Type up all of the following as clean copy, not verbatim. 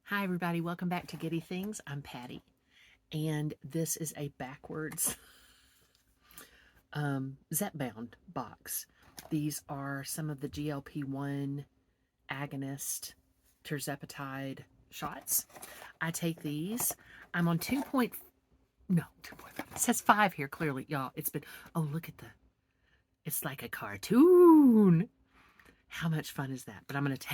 Hi, everybody. Welcome back to Giddy Things. I'm Patty, and this is a backwards Zepbound box. These are some of the GLP-1 agonist tirzepatide shots. I take these. I'm on 2. No, 2.5. It says 5 here, clearly. Y'all, it's been, oh, look at it's like a cartoon. How much fun is that? But I'm going to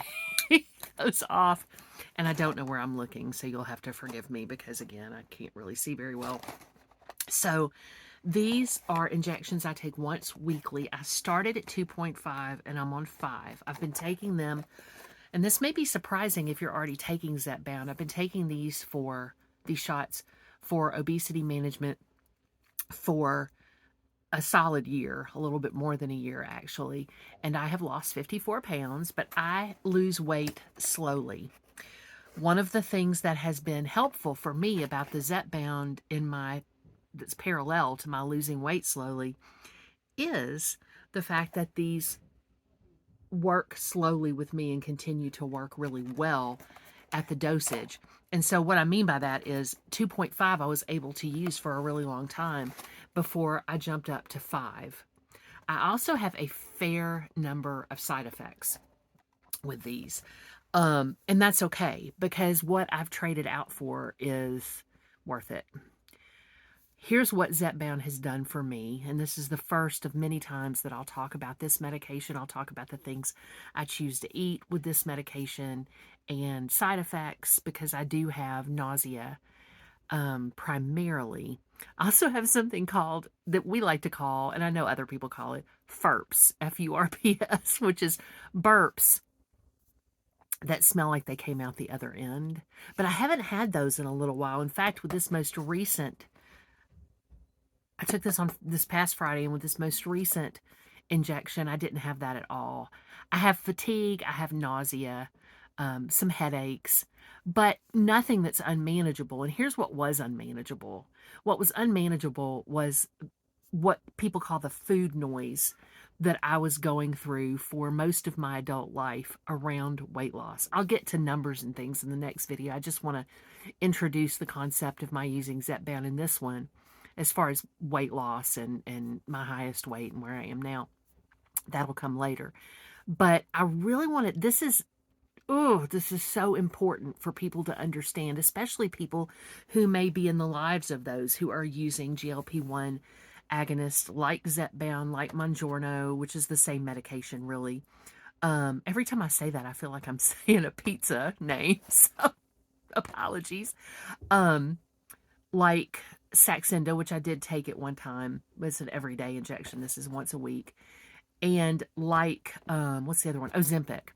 take those off. And I don't know where I'm looking, so you'll have to forgive me because, again, I can't really see very well. So these are injections I take once weekly. I started at 2.5 and I'm on 5. I've been taking them, and this may be surprising if you're already taking Zepbound. I've been taking these shots for obesity management for a solid year, a little bit more than a year actually, and I have lost 54 pounds, but I lose weight slowly. One of the things that has been helpful for me about the Zepbound that's parallel to my losing weight slowly is the fact that these work slowly with me and continue to work really well at the dosage. And so what I mean by that is 2.5 I was able to use for a really long time before I jumped up to 5. I also have a fair number of side effects with these. And that's okay because what I've traded out for is worth it. Here's what Zepbound has done for me, and this is the first of many times that I'll talk about this medication. I'll talk about the things I choose to eat with this medication and side effects because I do have nausea primarily. I also have something called, that we like to call, and I know other people call it, FURPS, F-U-R-P-S, which is burps that smell like they came out the other end. But I haven't had those in a little while. In fact, with this most recent, I took this on this past Friday, and with this most recent injection, I didn't have that at all. I have fatigue, I have nausea, some headaches, but nothing that's unmanageable. And here's what was unmanageable. What was unmanageable was what people call the food noise that I was going through for most of my adult life around weight loss. I'll get to numbers and things in the next video. I just want to introduce the concept of my using Zepbound in this one as far as weight loss and my highest weight and where I am now. That'll come later. But I really wanted, this is so important for people to understand, especially people who may be in the lives of those who are using GLP-1 agonists like Zepbound, like Mounjaro, which is the same medication, really. Every time I say that, I feel like I'm saying a pizza name, so apologies. Like Saxenda, which I did take at one time. It's an everyday injection. This is once a week. And like, what's the other one? Ozempic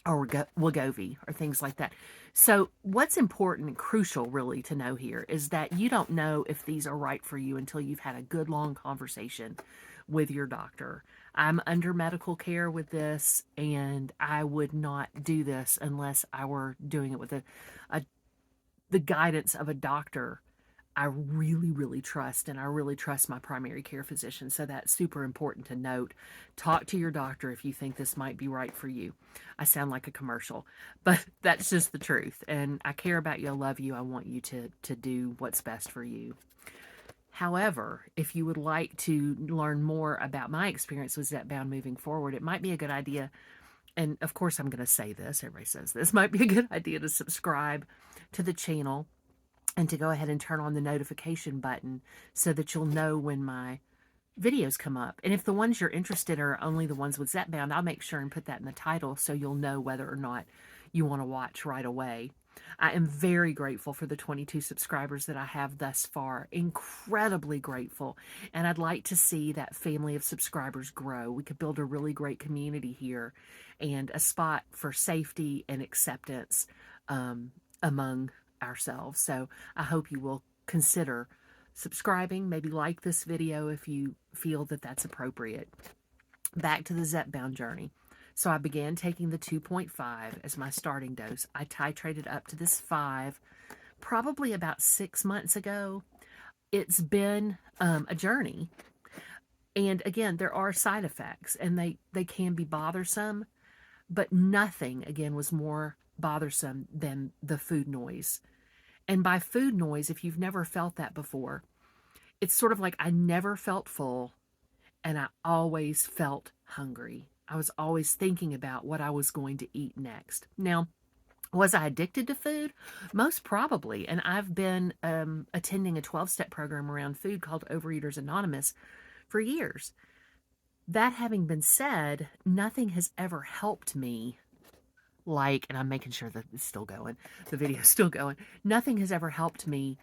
or Wegovy or things like that. So what's important and crucial really to know here is that you don't know if these are right for you until you've had a good long conversation with your doctor. I'm under medical care with this, and I would not do this unless I were doing it with the guidance of a doctor I really, really trust, and I really trust my primary care physician. So that's super important to note. Talk to your doctor if you think this might be right for you. I sound like a commercial, but that's just the truth. And I care about you. I love you. I want you to do what's best for you. However, if you would like to learn more about my experience with Zepbound moving forward, it might be a good idea. And of course, I'm going to say this. Everybody says this might be a good idea to subscribe to the channel and to go ahead and turn on the notification button so that you'll know when my videos come up. And if the ones you're interested in are only the ones with Zepbound, I'll make sure and put that in the title so you'll know whether or not you want to watch right away. I am very grateful for the 22 subscribers that I have thus far. Incredibly grateful. And I'd like to see that family of subscribers grow. We could build a really great community here and a spot for safety and acceptance among ourselves. So I hope you will consider subscribing, maybe like this video if you feel that that's appropriate. Back to the Zepbound journey. So I began taking the 2.5 as my starting dose. I titrated up to this 5 probably about 6 months ago. It's been a journey. And again, there are side effects, and they can be bothersome, but nothing, again, was more bothersome than the food noise. And by food noise, if you've never felt that before, it's sort of like I never felt full and I always felt hungry. I was always thinking about what I was going to eat next. Now, was I addicted to food? Most probably. And I've been attending a 12-step program around food called Overeaters Anonymous for years. That having been said, nothing has ever helped me like, and I'm making sure that it's still going, the video's still going. Nothing has ever helped me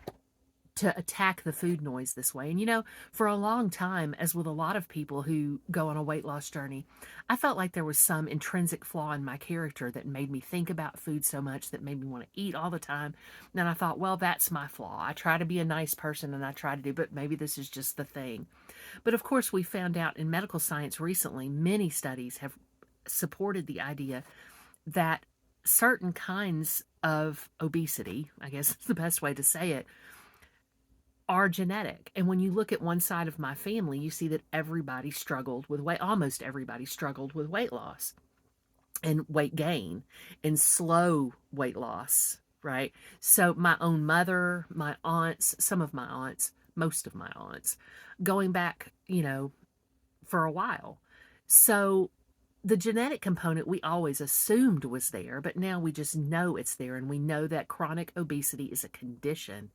to attack the food noise this way. And for a long time, as with a lot of people who go on a weight loss journey, I felt like there was some intrinsic flaw in my character that made me think about food so much, that made me want to eat all the time. And I thought, well, that's my flaw. I try to be a nice person and I try to do, but maybe this is just the thing. But of course, we found out in medical science recently, many studies have supported the idea that certain kinds of obesity, I guess is the best way to say it, are genetic. And when you look at one side of my family, you see that everybody struggled with weight, almost everybody struggled with weight loss and weight gain and slow weight loss, right? So my own mother, my aunts, some of my aunts, most of my aunts, going back, for a while. So the genetic component we always assumed was there, but now we just know it's there. And we know that chronic obesity is a condition.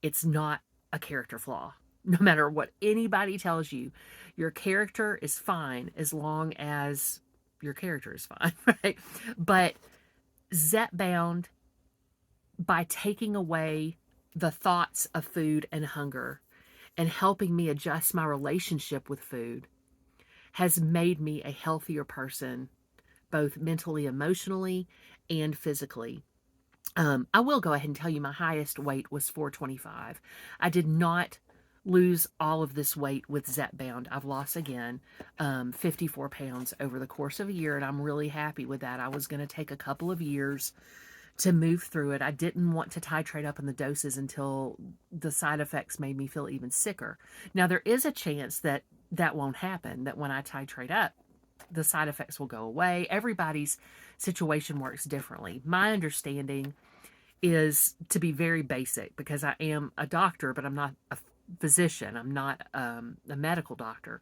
It's not a character flaw. No matter what anybody tells you, your character is fine as long as your character is fine, right? But Zepbound, by taking away the thoughts of food and hunger and helping me adjust my relationship with food, has made me a healthier person, both mentally, emotionally, and physically. I will go ahead and tell you my highest weight was 425. I did not lose all of this weight with Zepbound. I've lost again 54 pounds over the course of a year, and I'm really happy with that. I was going to take a couple of years to move through it. I didn't want to titrate up in the doses until the side effects made me feel even sicker. Now, there is a chance that that won't happen, that when I titrate up, the side effects will go away. Everybody's situation works differently. My understanding is to be very basic, because I am a doctor, but I'm not a physician. I'm not a medical doctor.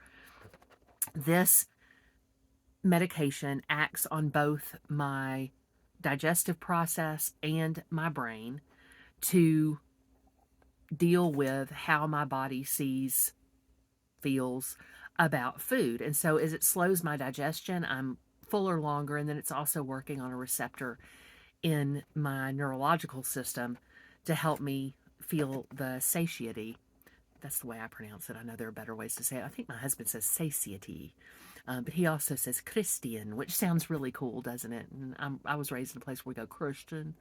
This medication acts on both my digestive process and my brain to deal with how my body sees, feels about food. And so as it slows my digestion, I'm fuller longer, and then it's also working on a receptor in my neurological system to help me feel the satiety. That's the way I pronounce it. I know there are better ways to say it. I think my husband says satiety, but he also says Christian, which sounds really cool, doesn't it? And I was raised in a place where we go Christian.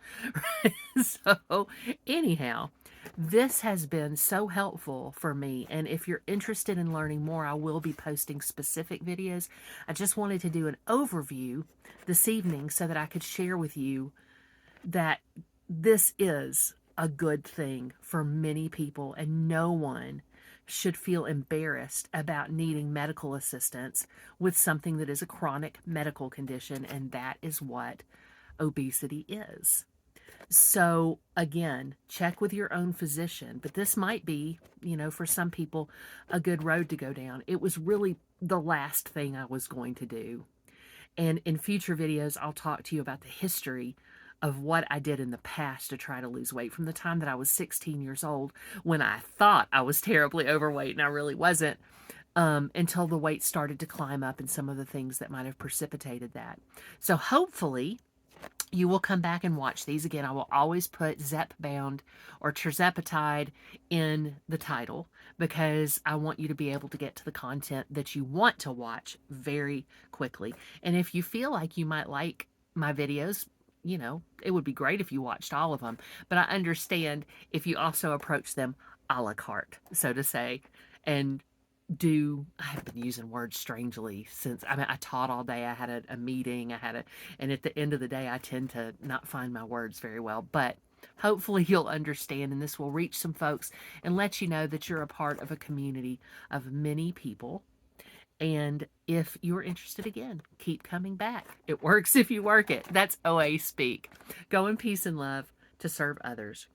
So anyhow, this has been so helpful for me. And if you're interested in learning more, I will be posting specific videos. I just wanted to do an overview this evening so that I could share with you that this is a good thing for many people, and no one should feel embarrassed about needing medical assistance with something that is a chronic medical condition, and that is what obesity is. So again, check with your own physician, but this might be, for some people, a good road to go down. It was really the last thing I was going to do. And in future videos, I'll talk to you about the history of what I did in the past to try to lose weight, from the time that I was 16 years old, when I thought I was terribly overweight and I really wasn't, until the weight started to climb up and some of the things that might have precipitated that. So hopefully you will come back and watch these. Again, I will always put Zepbound or tirzepatide in the title, because I want you to be able to get to the content that you want to watch very quickly. And if you feel like you might like my videos, it would be great if you watched all of them. But I understand if you also approach them a la carte, so to say, and I have been using words strangely since, I taught all day. I had a meeting, and at the end of the day, I tend to not find my words very well, but hopefully you'll understand, and this will reach some folks and let you know that you're a part of a community of many people, And if you're interested again, keep coming back. It works if you work it. That's OA speak. Go in peace and love to serve others.